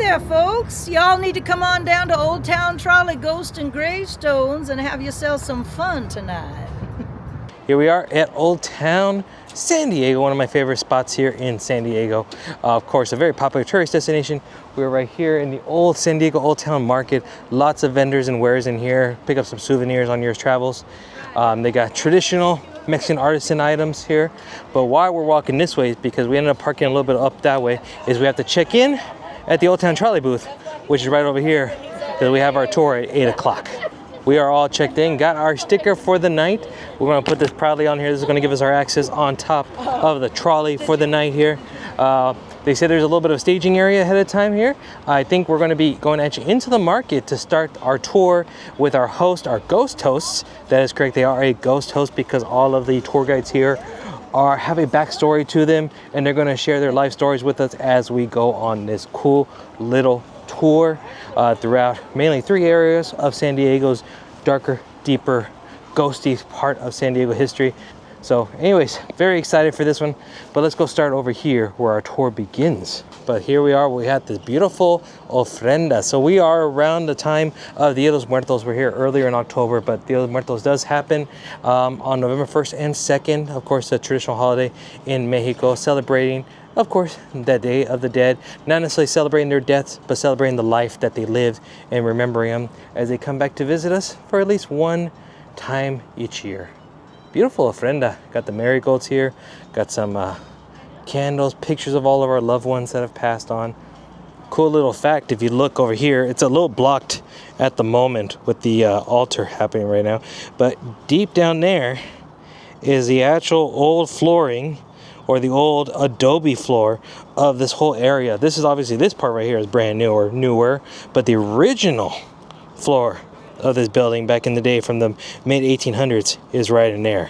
there, folks. Y'all need to come on down to Old Town Trolley Ghosts and Gravestones and have yourself some fun tonight. Here we are at Old Town San Diego, one of my favorite spots here in San Diego. Of course, a very popular tourist destination. We're right here in the old San Diego Old Town Market. Lots of vendors and wares in here. Pick up some souvenirs on your travels. They got traditional Mexican artisan items here. But why we're walking this way is because we ended up parking a little bit up that way, is we have to check in at the Old Town Trolley booth, which is right over here, because we have our tour at 8 o'clock. We are all checked in, got our sticker for the night. We're gonna put this proudly on here. This is gonna give us our access on top of the trolley for the night here. They said there's a little bit of staging area ahead of time here. I think we're gonna be going actually into the market to start our tour with our host, our ghost hosts. That is correct, they are a ghost host because all of the tour guides here have a backstory to them, and they're gonna share their life stories with us as we go on this cool little tour throughout mainly 3 areas of San Diego's darker, deeper, ghosty part of San Diego history. So anyways, very excited for this one, but let's go start over here where our tour begins. But here we are, we have this beautiful ofrenda. So we are around the time of Dia de los Muertos. We're here earlier in October, but Dia de los Muertos does happen on November 1st and 2nd. Of course, a traditional holiday in Mexico, celebrating, of course, the Day of the Dead. Not necessarily celebrating their deaths, but celebrating the life that they lived and remembering them as they come back to visit us for at least one time each year. Beautiful ofrenda. Got the marigolds here. Got some candles, pictures of all of our loved ones that have passed on. Cool little fact, if you look over here, it's a little blocked at the moment with the altar happening right now. But deep down there is the actual old flooring, or the old adobe floor of this whole area. This is obviously, this part right here is brand new or newer, but the original floor of this building back in the day from the mid 1800s is right in there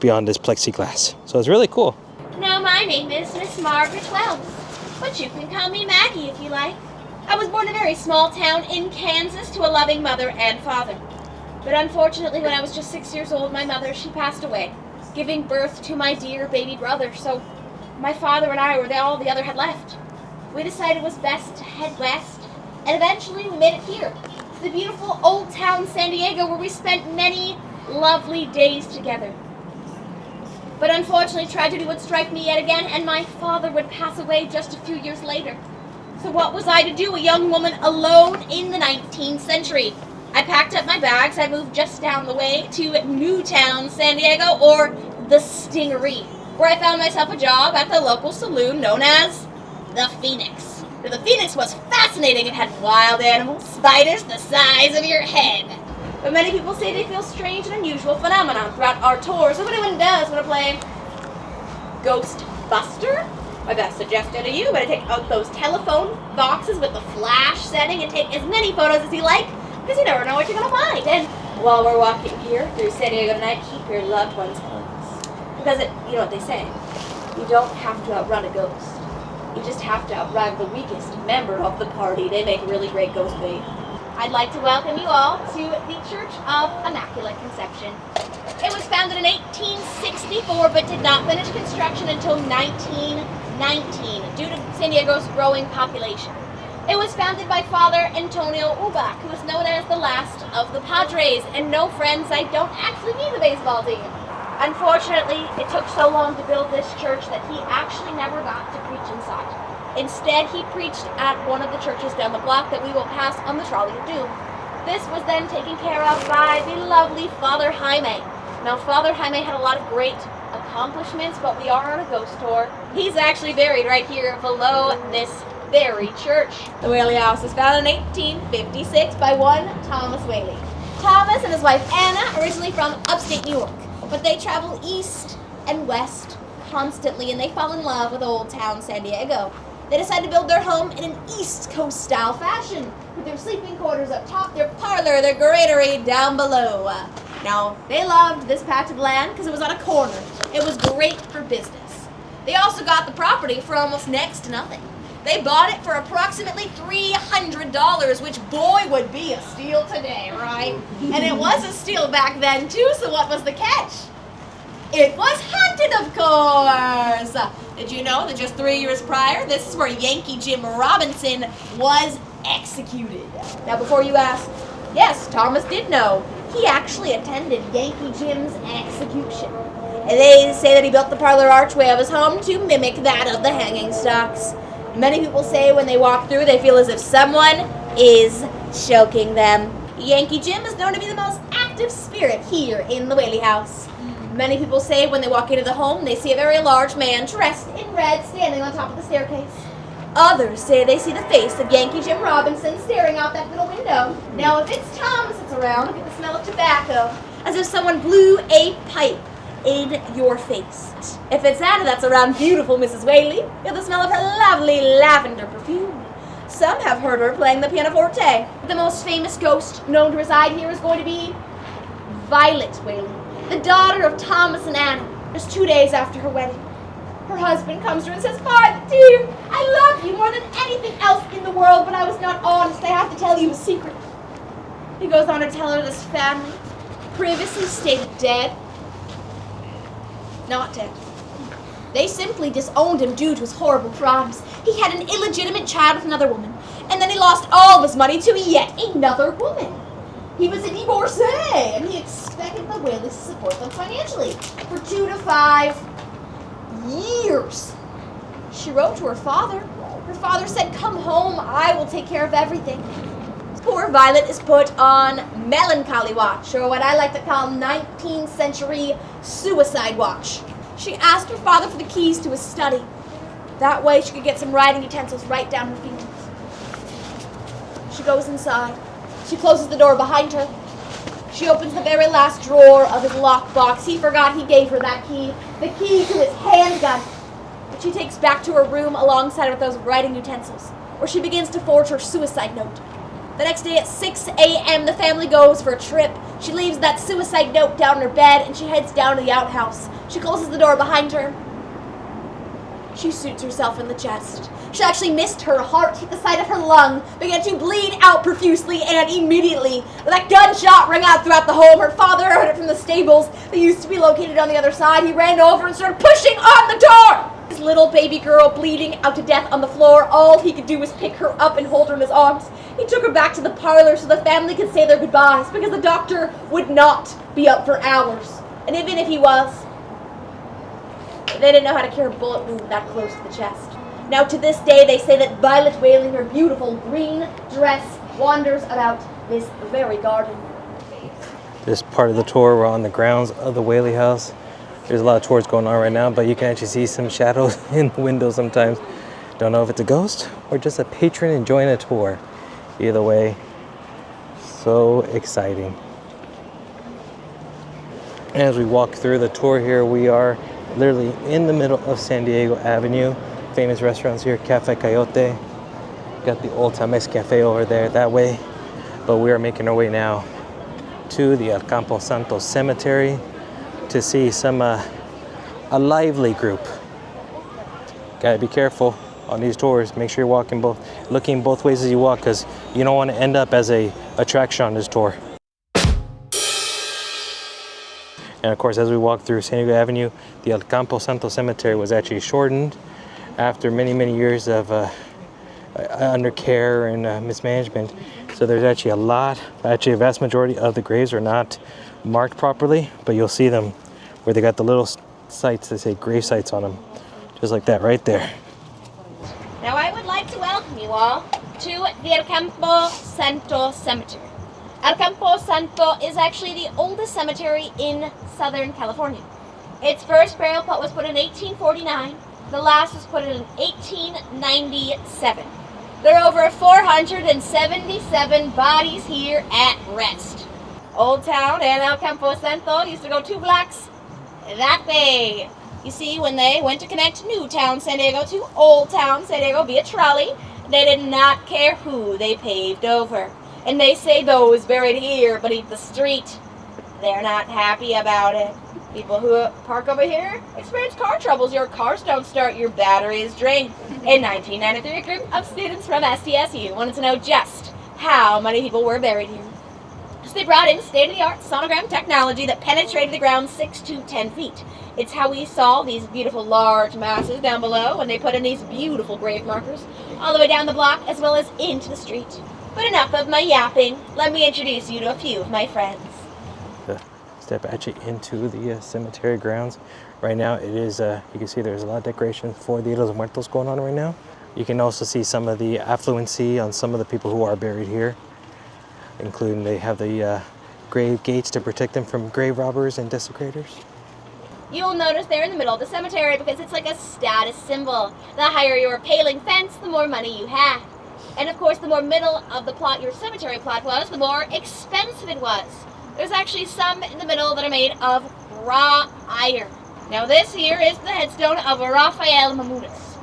beyond this plexiglass. So it's really cool. Now my name is Miss Margaret Wells, but you can call me Maggie if you like. I was born in a very small town in Kansas to a loving mother and father. But unfortunately, when I was just 6 years old, my mother, she passed away, giving birth to my dear baby brother. So my father and I were all the other had left. We decided it was best to head west, and eventually we made it here, to the beautiful Old Town San Diego, where we spent many lovely days together. But unfortunately, tragedy would strike me yet again, and my father would pass away just a few years later. So what was I to do, a young woman alone in the 19th century? I packed up my bags, I moved just down the way to Newtown, San Diego, or the Stingery, where I found myself a job at the local saloon known as the Phoenix. Now, the Phoenix was fascinating. It had wild animals, spiders the size of your head. But many people say they feel strange and unusual phenomena throughout our tours. So if anyone does want to play Ghostbuster, my best suggestion to you, but take out those telephone boxes with the flash setting and take as many photos as you like, because you never know what you're going to find. And while we're walking here through San Diego tonight, keep your loved ones close. Because you know what they say, you don't have to outrun a ghost. You just have to outrun the weakest member of the party. They make really great ghost bait. I'd like to welcome you all to the Church of Immaculate Conception. It was founded in 1864, but did not finish construction until 1919 due to San Diego's growing population. It was founded by Father Antonio Ubach, who is known as the last of the Padres. And no, friends, I don't actually mean the baseball team. Unfortunately, it took so long to build this church that he actually never got to preach inside. Instead, he preached at one of the churches down the block that we will pass on the Trolley of Doom. This was then taken care of by the lovely Father Jaime. Now, Father Jaime had a lot of great accomplishments, but we are on a ghost tour. He's actually buried right here below this very church. The Whaley House was founded in 1856 by one Thomas Whaley. Thomas and his wife Anna, originally from upstate New York, but they travel east and west constantly, and they fall in love with Old Town San Diego. They decide to build their home in an East Coast style fashion, with their sleeping quarters up top, their parlor, their granary down below. Now, they loved this patch of land because it was on a corner. It was great for business. They also got the property for almost next to nothing. They bought it for approximately $300, which boy would be a steal today, right? And it was a steal back then too, so what was the catch? It was haunted, of course! Did you know that just 3 years prior, this is where Yankee Jim Robinson was executed? Now, before you ask, yes, Thomas did know. He actually attended Yankee Jim's execution. And they say that he built the parlor archway of his home to mimic that of the hanging stocks. Many people say when they walk through, they feel as if someone is choking them. Yankee Jim is known to be the most active spirit here in the Whaley House. Many people say when they walk into the home, they see a very large man dressed in red standing on top of the staircase. Others say they see the face of Yankee Jim Robinson staring out that little window. Now, if it's Thomas that's around, look at the smell of tobacco, as if someone blew a pipe in your face. If it's Anna that's around beautiful Mrs. Whaley, you have the smell of her lovely lavender perfume. Some have heard her playing the pianoforte. The most famous ghost known to reside here is going to be Violet Whaley, the daughter of Thomas and Anna, just 2 days after her wedding. Her husband comes to her and says, "Father, dear, I love you more than anything else in the world, but I was not honest. I have to tell you a secret." He goes on to tell her this family, previously stated dead, not dead. They simply disowned him due to his horrible crimes. He had an illegitimate child with another woman, and then he lost all of his money to yet another woman. He was a divorcee, and he expected the Whaleys to support them financially for 2 to 5 years. She wrote to her father. Her father said, "Come home, I will take care of everything." Poor Violet is put on melancholy watch, or what I like to call 19th century suicide watch. She asked her father for the keys to his study. That way she could get some writing utensils right down her feelings. She goes inside. She closes the door behind her. She opens the very last drawer of his lockbox. He forgot he gave her that key, the key to his handgun, which she takes back to her room alongside with those writing utensils, where she begins to forge her suicide note. The next day at 6 a.m., the family goes for a trip. She leaves that suicide note down in her bed, and she heads down to the outhouse. She closes the door behind her. She shoots herself in the chest. She actually missed her heart, hit the side of her lung, began to bleed out profusely, and immediately, with that gunshot rang out throughout the home. Her father heard it from the stables that used to be located on the other side. He ran over and started pushing on the door. His little baby girl bleeding out to death on the floor. All he could do was pick her up and hold her in his arms. He took her back to the parlor so the family could say their goodbyes, because the doctor would not be up for hours. And even if he was, they didn't know how to cure a bullet wound that close to the chest. Now to this day, they say that Violet Whaley, her beautiful green dress, wanders about this very garden. This part of the tour, we're on the grounds of the Whaley House. There's a lot of tours going on right now, but you can actually see some shadows in the window sometimes. Don't know if it's a ghost or just a patron enjoying a tour. Either way, so exciting. As we walk through the tour here, we are literally in the middle of San Diego Avenue. Famous restaurants here, Cafe Coyote. Got the Old Tames Cafe over there that way. But we are making our way now to the Campo Santo Cemetery to see some a lively group. Gotta be careful on these tours. Make sure you're looking both ways as you walk, because you don't want to end up as a attraction on this tour. And of course, as we walk through San Diego Avenue, the Campo Santo Cemetery was actually shortened after many, many years of under care and mismanagement. So there's actually a vast majority of the graves are not marked properly, but you'll see them where they got the little sites that say grave sites on them, just like that right there. Now I would like to welcome you all to the Campo Santo Cemetery. El Campo Santo is actually the oldest cemetery in Southern California. Its first burial plot was put in 1849. The last was put in 1897. There are over 477 bodies here at rest. Old Town and El Campo Santo used to go 2 blocks that way. You see, when they went to connect New Town San Diego to Old Town San Diego via trolley, they did not care who they paved over. And they say those buried here beneath the street, they're not happy about it. People who park over here experience car troubles. Your cars don't start, your battery is drained. In 1993, a group of students from SDSU wanted to know just how many people were buried here. they brought in state-of-the-art sonogram technology that penetrated the ground 6 to 10 feet. It's how we saw these beautiful large masses down below when they put in these beautiful grave markers all the way down the block as well as into the street. But enough of my yapping. Let me introduce you to a few of my friends. Step actually into the cemetery grounds. Right now it is, you can see there's a lot of decorations for Dia de los Muertos going on right now. You can also see some of the affluency on some of the people who are buried here, including they have the grave gates to protect them from grave robbers and desecrators. You'll notice they're in the middle of the cemetery because it's like a status symbol. The higher your paling fence, the more money you had. And of course, the more middle of the plot your cemetery plot was, the more expensive it was. There's actually some in the middle that are made of raw iron. Now this here is the headstone of Rafael Mamunas.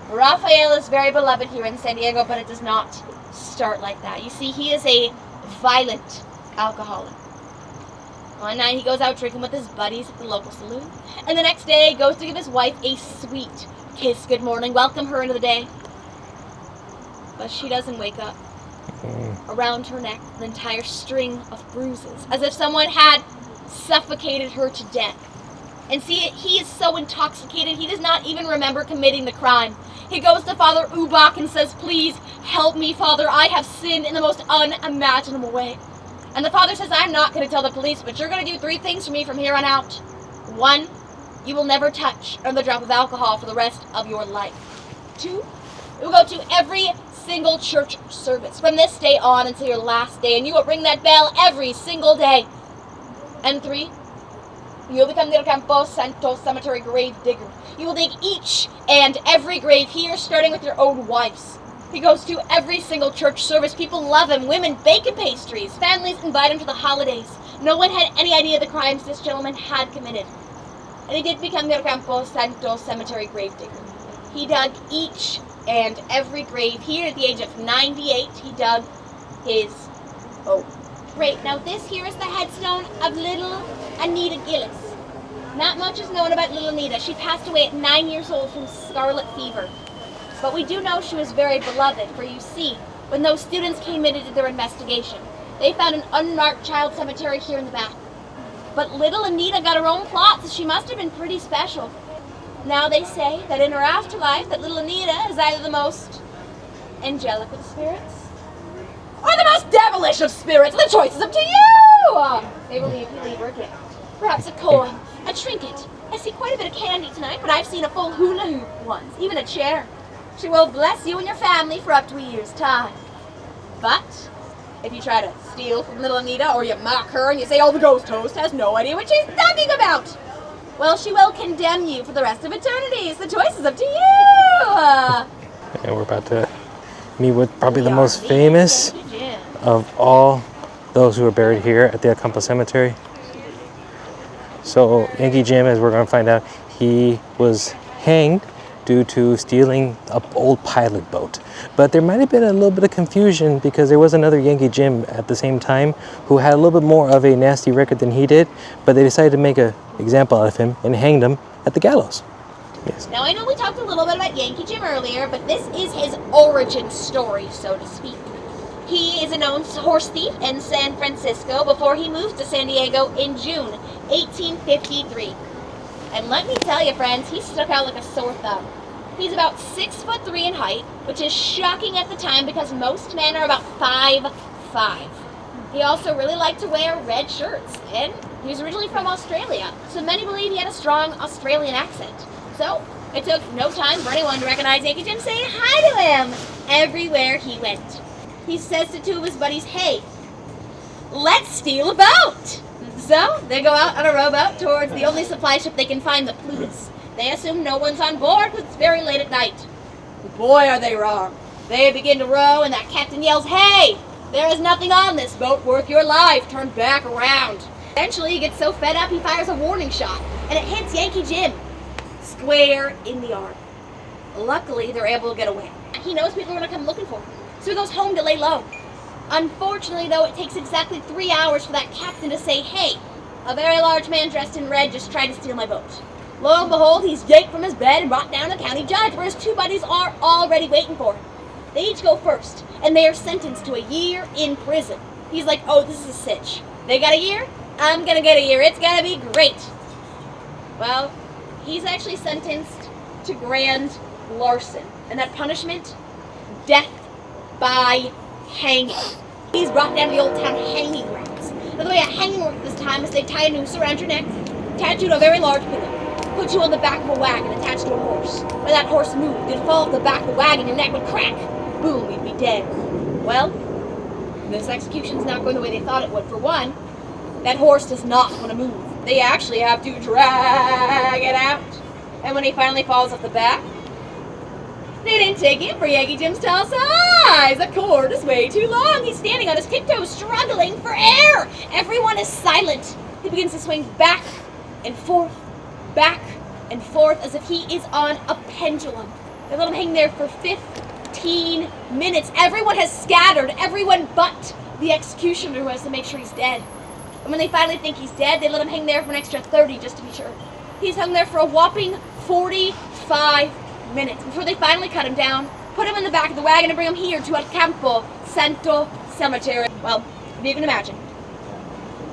Rafael is very beloved here in San Diego, but it does not start like that. You see, he is a violent alcoholic. One night he goes out drinking with his buddies at the local saloon, and the next day goes to give his wife a sweet kiss, good morning, welcome her into the day. But she doesn't wake up. Around her neck, an entire string of bruises, as if someone had suffocated her to death. And see, he is so intoxicated, he does not even remember committing the crime. He goes to Father Ubach and says, please help me, Father, I have sinned in the most unimaginable way. And the father says, I'm not going to tell the police, but you're going to do 3 things for me from here on out. 1, you will never touch another drop of alcohol for the rest of your life. 2, you will go to every single church service from this day on until your last day, and you will ring that bell every single day. And 3, you will become the Campo Santo Cemetery grave digger. You will dig each and every grave here, starting with your own wife's. He goes to every single church service. People love him. Women bake him pastries. Families invite him to the holidays. No one had any idea the crimes this gentleman had committed. And he did become the Campo Santo Cemetery grave digger. He dug each and every grave. Here at the age of 98, he dug his own. Great, now this here is the headstone of little Anita Gillis. Not much is known about little Anita. She passed away at 9 years old from scarlet fever. But we do know she was very beloved, for you see, when those students came in and did their investigation, they found an unmarked child cemetery here in the back. But little Anita got her own plot, so she must have been pretty special. Now they say that in her afterlife, that little Anita is either the most angelic of spirits, or the most devilish of spirits. The choice is up to you! They believe you leave her a gift. Perhaps a coin, a trinket. I see quite a bit of candy tonight, but I've seen a full hula hoop once, even a chair. She will bless you and your family for up to a year's time. But if you try to steal from little Anita, or you mock her and you say, oh, the ghost host has no idea what she's talking about, well, she will condemn you for the rest of eternity. So the choice is up to you. And we're about to meet with probably the most famous of all those who are buried here at the Campo Cemetery. So Yankee Jim, as we're going to find out, he was hanged due to stealing an old pilot boat. But there might have been a little bit of confusion because there was another Yankee Jim at the same time who had a little bit more of a nasty record than he did, but they decided to make an example out of him and hanged him at the gallows. Yes. Now I know we talked a little bit about Yankee Jim earlier, but this is his origin story, so to speak. He is a known horse thief in San Francisco before he moved to San Diego in June 1853. And let me tell you, friends, he stuck out like a sore thumb. He's about 6'3" in height, which is shocking at the time because most men are about 5'5". He also really liked to wear red shirts, and he was originally from Australia, so many believe he had a strong Australian accent. So it took no time for anyone to recognize Yankee Jim saying hi to him everywhere he went. He says to 2 of his buddies, hey, let's steal a boat! So they go out on a rowboat towards the only supply ship they can find, the Plutus. They assume no one's on board because it's very late at night. Boy, are they wrong. They begin to row and that captain yells, hey, there is nothing on this boat worth your life. Turn back around. Eventually he gets so fed up he fires a warning shot and it hits Yankee Jim square in the arm. Luckily they're able to get away. He knows people are going to come looking for him, so he goes home to lay low. Unfortunately, though, it takes exactly 3 hours for that captain to say, hey, a very large man dressed in red just tried to steal my boat. Lo and behold, he's yanked from his bed and brought down to the county judge, where his 2 buddies are already waiting for him. They each go first, and they are sentenced to a year in prison. He's like, oh, this is a sitch. They got a year? I'm gonna get a year. It's gonna be great. Well, he's actually sentenced to grand larceny. And that punishment? Death by hanging. He's brought down to the old town hanging grounds. Now, the way a hanging works this time is they tie a noose around your neck, attach you to a very large pillow, put you on the back of a wagon attached to a horse. When that horse moved, it'd fall off the back of the wagon, your neck would crack. Boom, you'd be dead. Well, this execution's not going the way they thought it would. For one, that horse does not want to move. They actually have to drag it out. And when he finally falls off the back, they didn't take him for Yankee Jim's tall size. The cord is way too long. He's standing on his tiptoes, struggling for air. Everyone is silent. He begins to swing back and forth, as if he is on a pendulum. They let him hang there for 15 minutes. Everyone has scattered, everyone but the executioner who has to make sure he's dead. And when they finally think he's dead, they let him hang there for an extra 30 just to be sure. He's hung there for a whopping 45 minutes before they finally cut him down, put him in the back of the wagon, and bring him here to Campo Santo Cemetery. Well, if you can imagine,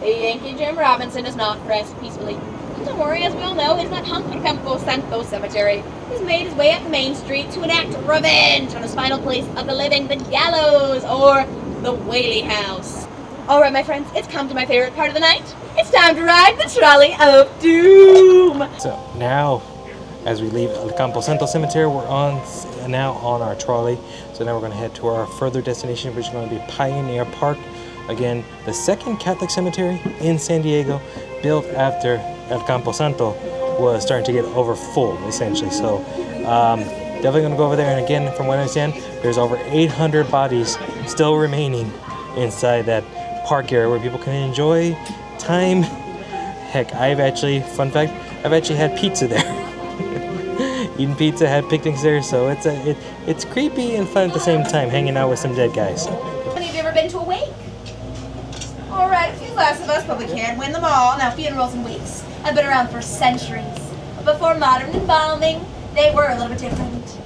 Yankee Jim Robinson is not rest peacefully. Don't worry, as we all know, he's not hung at Campo Santo Cemetery. He's made his way up Main Street to enact revenge on his final place of the living, the gallows, or the Whaley House. Alright, my friends, it's come to my favorite part of the night. It's time to ride the trolley of doom! So now, as we leave El Campo Santo Cemetery, we're now on our trolley. So now we're going to head to our further destination, which is going to be Pioneer Park. Again, the second Catholic cemetery in San Diego, built after El Campo Santo was starting to get over full, essentially. So definitely going to go over there. And again, from what I understand, there's over 800 bodies still remaining inside that park area where people can enjoy time. Heck, fun fact, I've actually had pizza there. Eating pizza, had picnics there, so it's creepy and fun at the same time, hanging out with some dead guys. Have you ever been to a wake? Alright, a few less of us, but we can't win them all. Now, funerals and wakes have been around for centuries. But before modern embalming, they were a little bit different.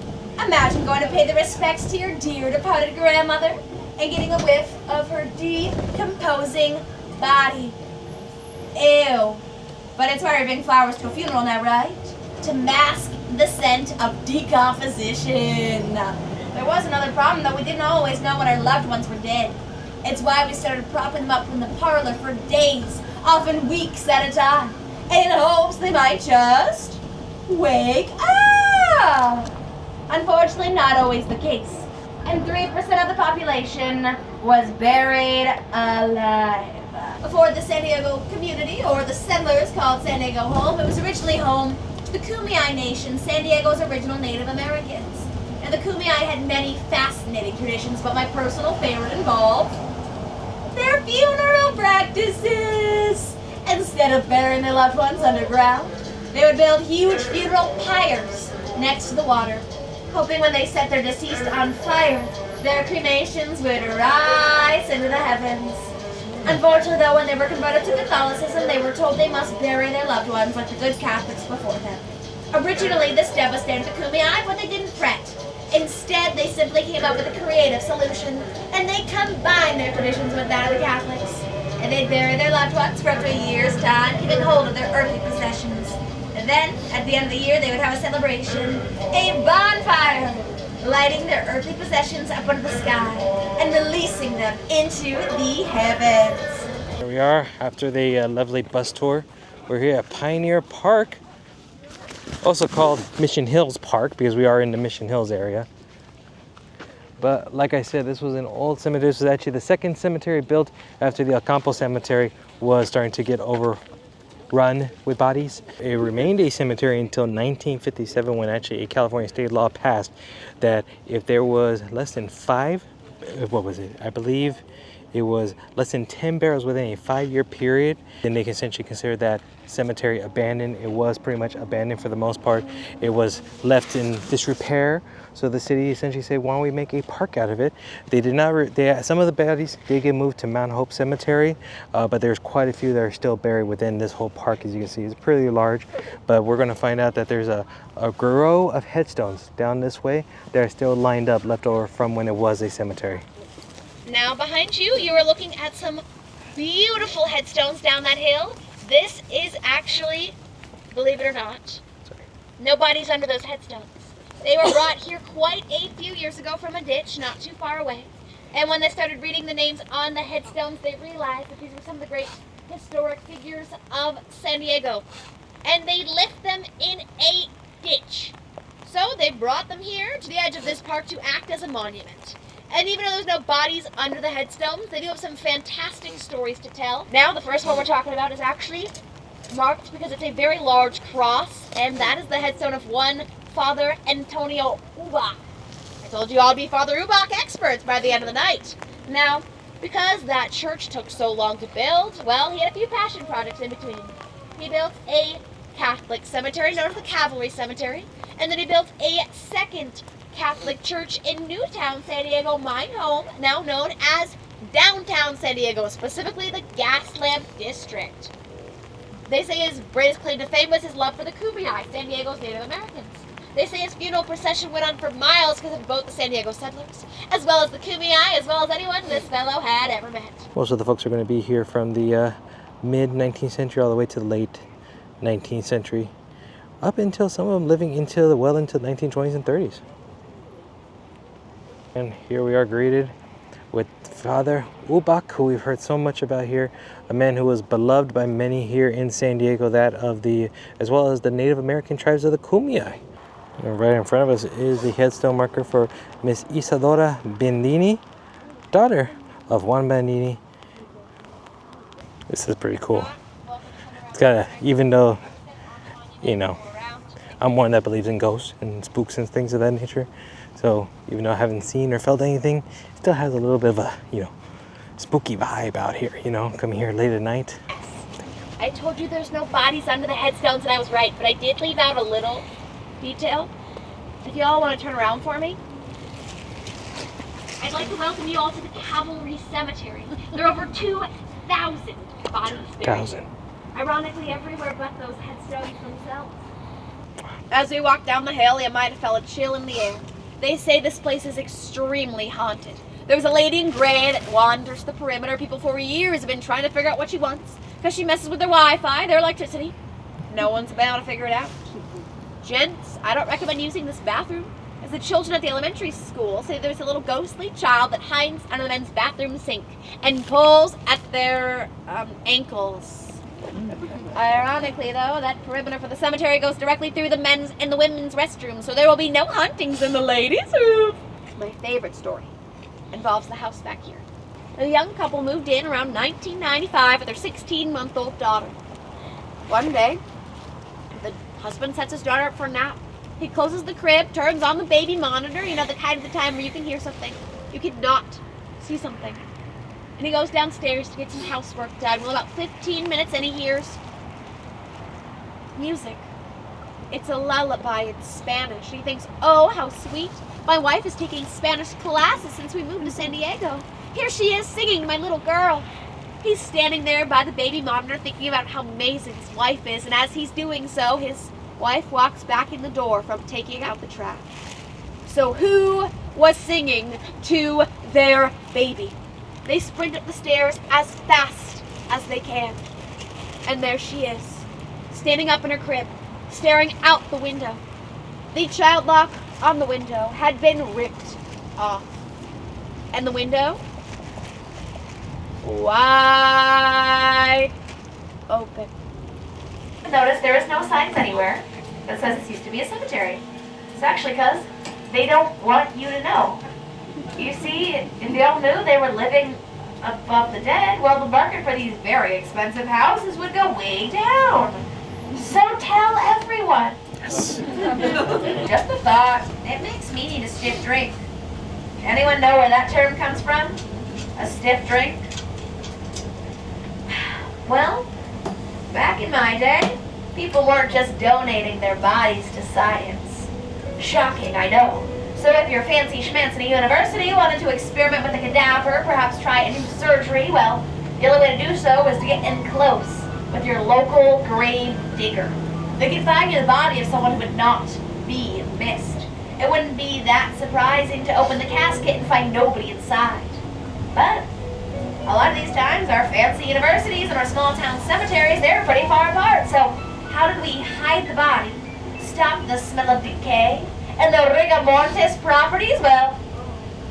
Imagine going to pay the respects to your dear departed grandmother and getting a whiff of her decomposing body. Ew. But it's why you're bringing flowers to a funeral now, right? To mask the scent of decomposition. There was another problem, though. We didn't always know when our loved ones were dead. It's why we started propping them up in the parlor for days, often weeks at a time, in hopes they might just wake up. Unfortunately, not always the case. And 3% of the population was buried alive. Before the San Diego community, or the settlers called San Diego home, it was originally home to the Kumeyaay Nation, San Diego's original Native Americans. And the Kumeyaay had many fascinating traditions, but my personal favorite involved their funeral practices. Instead of burying their loved ones underground, they would build huge funeral pyres next to the water, hoping when they set their deceased on fire, their cremations would rise into the heavens. Unfortunately, though, when they were converted to Catholicism, they were told they must bury their loved ones like the good Catholics before them. Originally, this devastated the Kumeyaay, but they didn't fret. Instead, they simply came up with a creative solution, and they combined their traditions with that of the Catholics. And they'd bury their loved ones for up to a year's time, keeping hold of their earthly possessions. And then, at the end of the year, they would have a celebration, a bonfire, lighting their earthly possessions up into the sky and releasing them into the heavens. Here we are after the lovely bus tour. We're here at Pioneer Park, also called Mission Hills Park because we are in the Mission Hills area. But like I said, this was an old cemetery. This was actually the second cemetery built after the El Campo Cemetery was starting to get overrun with bodies. It remained a cemetery until 1957 when actually a California state law passed that if there was less than I believe it was less than 10 burials within a 5-year period, then they can essentially consider that cemetery abandoned. It was pretty much abandoned for the most part. It was left in disrepair. So the city essentially said, why don't we make a park out of it? They did not, some of the bodies did get moved to Mount Hope Cemetery, but there's quite a few that are still buried within this whole park. As you can see, it's pretty large, but we're gonna find out that there's a row of headstones down this way that are still lined up, left over from when it was a cemetery. Now behind you, you are looking at some beautiful headstones down that hill. This is actually, believe it or not, no bodies under those headstones. They were brought here quite a few years ago from a ditch not too far away. And when they started reading the names on the headstones, they realized that these were some of the great historic figures of San Diego. And they left them in a ditch. So they brought them here to the edge of this park to act as a monument. And even though there's no bodies under the headstones, they do have some fantastic stories to tell. Now, the first one we're talking about is actually marked because it's a very large cross, and that is the headstone of one Father Antonio Ubach. I told you I'd be Father Ubach experts by the end of the night. Now, because that church took so long to build, well, he had a few passion projects in between. He built a Catholic cemetery known as the Cavalry Cemetery, and then he built a second Catholic church in Newtown, San Diego, my home, now known as downtown San Diego, specifically the Gaslamp District. They say his greatest claim to fame was his love for the Kumeyaay, San Diego's Native Americans. They say his funeral procession went on for miles because of both the San Diego settlers, as well as the Kumeyaay, as well as anyone this fellow had ever met. Most of the folks are going to be here from the mid-19th century all the way to the late 19th century, up until some of them living into the 1920s and 30s. And here we are greeted with Father Ubach, who we've heard so much about here, a man who was beloved by many here in San Diego, as well as the Native American tribes of the Kumeyaay. And right in front of us is the headstone marker for Miss Isadora Bendini, daughter of Juan Bendini. This is pretty cool. It's got even though, I'm one that believes in ghosts and spooks and things of that nature. So even though I haven't seen or felt anything, it still has a little bit of a, spooky vibe out here, coming here late at night. I told you there's no bodies under the headstones, and I was right, but I did leave out a little detail. If you all want to turn around for me, I'd like to welcome you all to the Cavalry Cemetery. There are over 2,000 bodies buried. Ironically, everywhere but those headstones themselves. As we walked down the hill, you might have felt a chill in the air. They say this place is extremely haunted. There was a lady in gray that wanders the perimeter. People for years have been trying to figure out what she wants because she messes with their Wi-Fi, their electricity. No one's been able to figure it out. Gents, I don't recommend using this bathroom, as the children at the elementary school say there's a little ghostly child that hides under the men's bathroom sink and pulls at their ankles. Ironically, though, that perimeter for the cemetery goes directly through the men's and the women's restrooms, so there will be no hauntings in the ladies' room. My favorite story involves the house back here. A young couple moved in around 1995 with their 16-month-old daughter. One day, the husband sets his daughter up for a nap. He closes the crib, turns on the baby monitor, the kind of the time where you can hear something. You could not see something. And he goes downstairs to get some housework done. Well, about 15 minutes and he hears music. It's a lullaby in Spanish. He thinks, oh, how sweet. My wife is taking Spanish classes since we moved to San Diego. Here she is singing to my little girl. He's standing there by the baby monitor thinking about how amazing his wife is. And as he's doing so, his wife walks back in the door from taking out the trash. So who was singing to their baby? They sprint up the stairs as fast as they can. And there she is, standing up in her crib, staring out the window. The child lock on the window had been ripped off. And the window, wide open. Notice there is no signs anywhere that says this used to be a cemetery. It's actually because they don't want you to know. You see, if you all knew they were living above the dead, well, the market for these very expensive houses would go way down. So tell everyone. Yes. Just a thought. It makes me need a stiff drink. Anyone know where that term comes from? A stiff drink? Well, back in my day, people weren't just donating their bodies to science. Shocking, I know. So if your fancy schmancy university wanted to experiment with a cadaver, perhaps try a new surgery, well, the only way to do so was to get in close with your local grave digger. They could find you the body of someone who would not be missed. It wouldn't be that surprising to open the casket and find nobody inside. But a lot of these times, our fancy universities and our small town cemeteries, they're pretty far apart. So how did we hide the body, stop the smell of decay, and the rigor mortis properties? Well,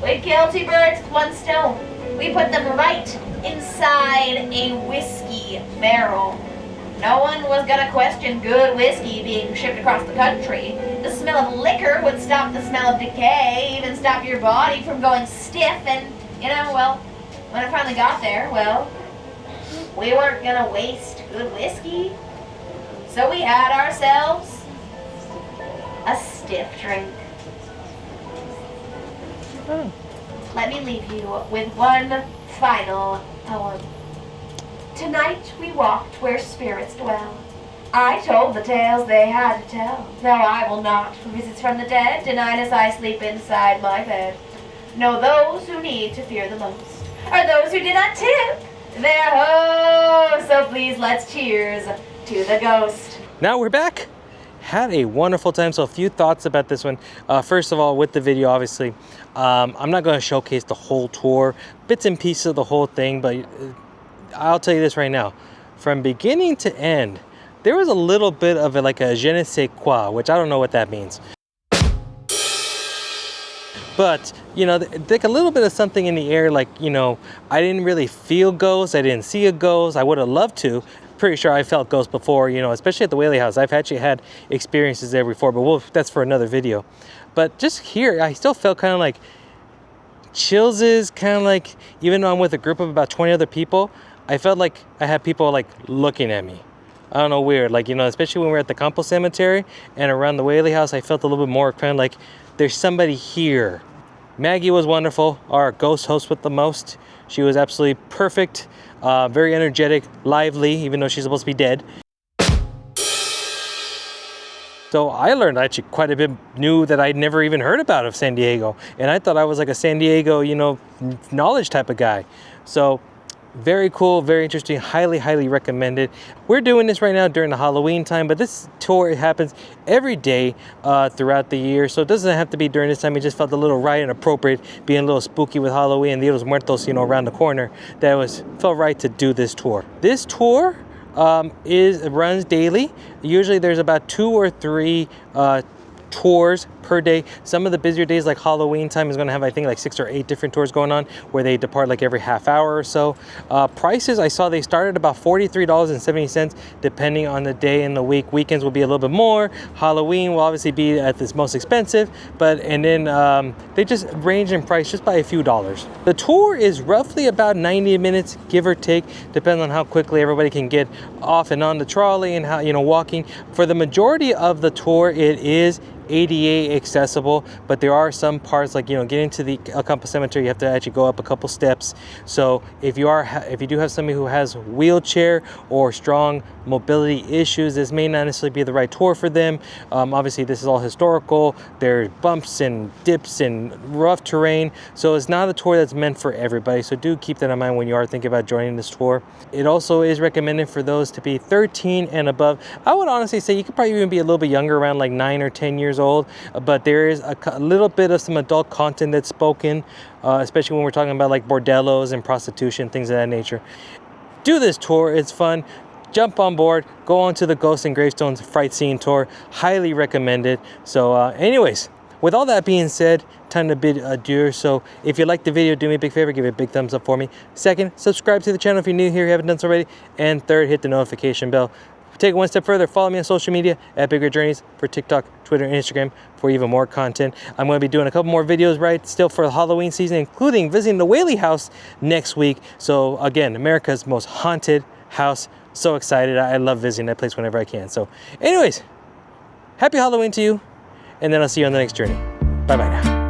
we killed 2 birds with 1 stone. We put them right inside a whiskey barrel. No one was gonna question good whiskey being shipped across the country. The smell of liquor would stop the smell of decay, even stop your body from going stiff, and, you know, well, when it finally got there, well, we weren't gonna waste good whiskey. So we had ourselves a stiff drink. Let me leave you with one final poem. Tonight we walked where spirits dwell. I told the tales they had to tell. Now I will not, for visits from the dead, denied as I sleep inside my bed. Know those who need to fear the most are those who did not tip their host. So please let's cheers to the ghost. Now we're back. Had a wonderful time. So a few thoughts about this one. First of all, with the video, obviously, I'm not going to showcase the whole tour, bits and pieces of the whole thing, but I'll tell you this right now. From beginning to end, there was a little bit of like a je ne sais quoi, which I don't know what that means. But, you know, like a little bit of something in the air, like, you know, I didn't really feel ghosts. I didn't see a ghost. I would have loved to. Pretty sure I felt ghosts before, you know, especially at the Whaley House. I've actually had experiences there before, but that's for another video. But just here, I still felt kind of like chills, kind of like, even though I'm with a group of about 20 other people, I felt like I had people like looking at me. I don't know, weird. Like, you know, especially when we were at the Campo Cemetery and around the Whaley House, I felt a little bit more kind of like there's somebody here. Maggie was wonderful, our ghost host with the most. She was absolutely perfect, very energetic, lively, even though she's supposed to be dead. So I learned actually quite a bit new that I'd never even heard about of San Diego. And I thought I was like a San Diego, you know, knowledge type of guy. So very cool, very interesting, highly, highly recommended. We're doing this right now during the Halloween time, but this tour happens every day throughout the year. So it doesn't have to be during this time. It just felt a little right and appropriate, being a little spooky with Halloween, Dia de los Muertos, you know, around the corner. Felt right to do this tour. This tour runs daily. Usually there's about 2 or 3 tours per day. Some of the busier days, like Halloween time, is going to have, I think, like 6 or 8 different tours going on, where they depart like every half hour or so. Prices, I saw they started about $43.70 depending on the day and the week. Weekends will be a little bit more. Halloween will obviously be at its most expensive, and then they just range in price just by a few dollars. The tour is roughly about 90 minutes, give or take, depending on how quickly everybody can get off and on the trolley and how, you know, walking. For the majority of the tour, it is ADA accessible, but there are some parts, like, you know, getting to the Campo Cemetery, you have to actually go up a couple steps. So if you do have somebody who has wheelchair or strong mobility issues, this may not necessarily be the right tour for them. Obviously this is all historical, there's bumps and dips and rough terrain, so it's not a tour that's meant for everybody. So do keep that in mind when you are thinking about joining this tour. It also is recommended for those to be 13 and above. I would honestly say you could probably even be a little bit younger, around like 9 or 10 years old, but there is a little bit of some adult content that's spoken, especially when we're talking about like bordellos and prostitution, things of that nature. Do this tour, it's fun. Jump on board, go on to the Ghosts and Gravestones Fright Scene Tour. Highly recommended. So anyways, with all that being said, time to bid adieu. So if you liked the video, do me a big favor, give it a big thumbs up for me. Second, subscribe to the channel if you're new here, you haven't done so already. And third, hit the notification bell. Take it one step further, follow me on social media at Bigger Journeys for TikTok, Twitter, and Instagram for even more content. I'm going to be doing a couple more videos still for the Halloween season, including visiting the Whaley House next week. So again, America's most haunted house. So excited. I love visiting that place whenever I can. So anyways, happy Halloween to you, and then I'll see you on the next journey. Bye-bye now.